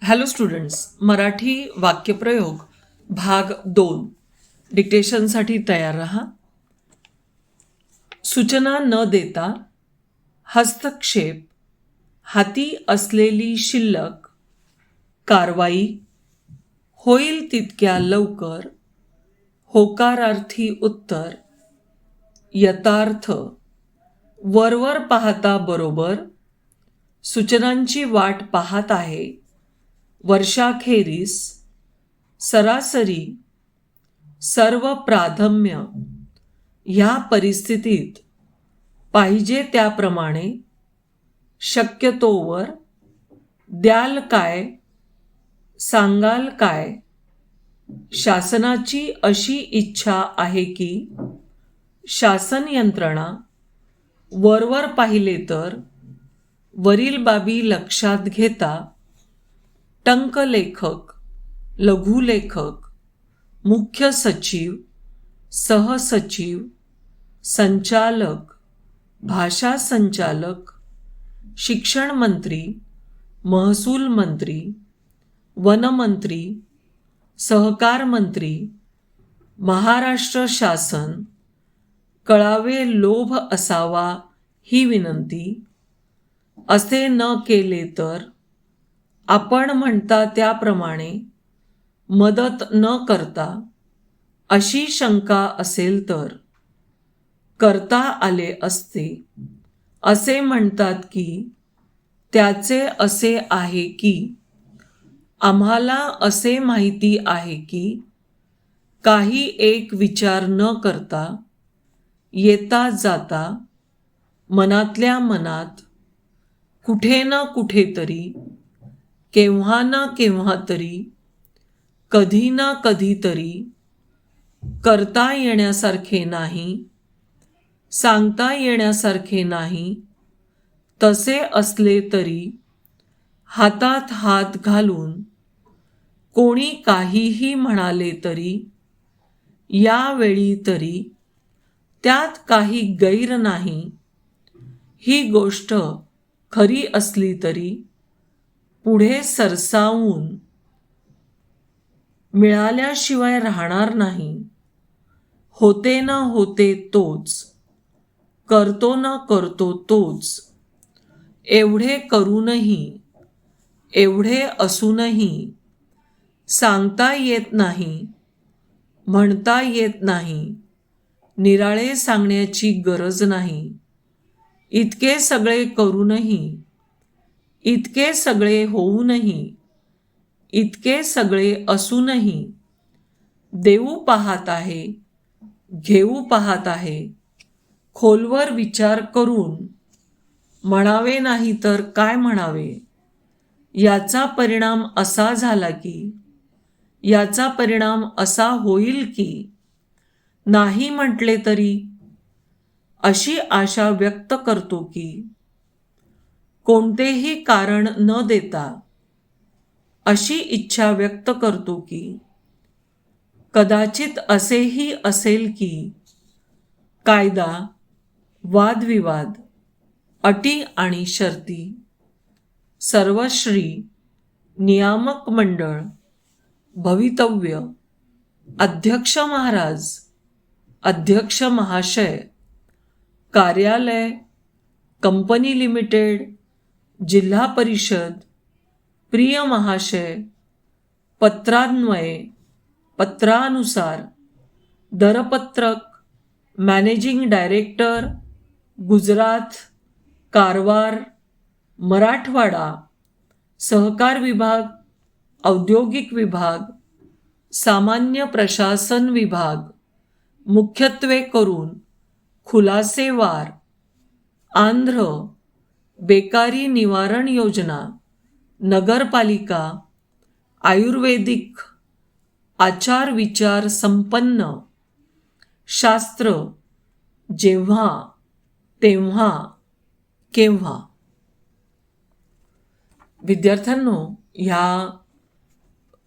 Hello students, Marathi वाक्यप्रयोग भाग 2 डिक्टेशनसाठी तयार रहा. सूचना न देता हस्तक्षेप, हाती असलेली शिल्लक, कारवाई, होईल तितक्या लवकर, होकारार्थी उत्तर, यथार्थ, वरवर पाहता बरोबर, सूचनांची वाट पाहत आहे, वर्षाखेरीस, सरासरी, सर्व प्राधान्य, ह्या परिस्थितीत, पाहिजे त्याप्रमाणे, शक्यतोवर, द्याल काय, सांगाल काय, शासनाची अशी इच्छा आहे की शासन यंत्रणा वरवर पाहिले तर वरील बाबी लक्षात घेता टंकलेखक, लघुलेखक, मुख्य सचिव, सहसचिव, संचालक, भाषा संचालक, शिक्षण मंत्री, महसूल मंत्री, वनमंत्री, सहकार मंत्री, महाराष्ट्र शासन कळावे लोभ असावा ही विनंती. असे न केले तर आपण म्हणता त्याप्रमाणे मदत न करता अशी शंका असेल तर करता आले असते. असे म्हणतात की त्याचे असे आहे की आम्हाला असे माहिती आहे की काही एक विचार न करता येता जाता मनातल्या मनात कुठे ना कुठेतरी, केव्हा ना केव्हा तरी, कधी ना कधीतरी, करता येण्यासारखे नाही, सांगता येण्यासारखे नाही, तसे असले तरी हातात हात घालून कोणी काहीही म्हणाले तरी, यावेळी तरी त्यात काही गैर नाही, ही गोष्ट खरी असली तरी पुढे सरसावून मिळाल्याशिवाय राहणार नाही. होते न होते तोच, करतो न करतो तोच, एवढे करूनही, एवढे असूनही, सांगता येत नाही, म्हणता येत नाही, निराळे सांगण्याची गरज नाही. इतके सगळे करूनही, इतके सगळे होऊनही, इतके सगळे असूनही, देऊ पाहत आहे, घेऊ पाहत आहे, खोलवर विचार करून म्हणावे नाही तर काय म्हणावे, याचा परिणाम असा झाला की, याचा परिणाम असा होईल की, नाही म्हटले तरी अशी आशा व्यक्त करतो की, कोणतेही कारण न देता अशी इच्छा व्यक्त करतो की, कदाचित असेही असेल की कायदा, वादविवाद, अटी आणि शर्ती, सर्वश्री, नियामक मंडळ, भवितव्य, अध्यक्ष महाराज, अध्यक्ष महाशय, कार्यालय, कंपनी लिमिटेड, जिल्हा परिषद, प्रिय महाशय, पत्रान्वये, पत्रानुसार, दरपत्रक, मॅनेजिंग डायरेक्टर, गुजरात, कारवार, मराठवाडा, सहकार विभाग, औद्योगिक विभाग, सामान्य प्रशासन विभाग, मुख्यत्वे करून खुलासेवार, आंध्र, बेकारी निवारण योजना, नगरपालिका, आयुर्वेदिक, आचार विचार संपन्न, शास्त्र, जेव्हा, तेव्हा, केव्हा. विद्यार्थ्यांनो, ह्या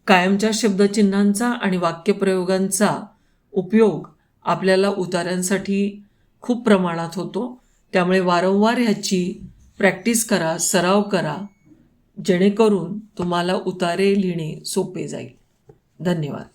कायमच्या शब्दचिन्हांचा आणि वाक्यप्रयोगांचा उपयोग आपल्याला उतार्यांसाठी खूप प्रमाणात होतो. त्यामुळे वारंवार ह्याची प्रॅक्टिस करा, सराव करा, जेणेकरून तुम्हाला उतारे लिहिणे सोपे जाईल. धन्यवाद.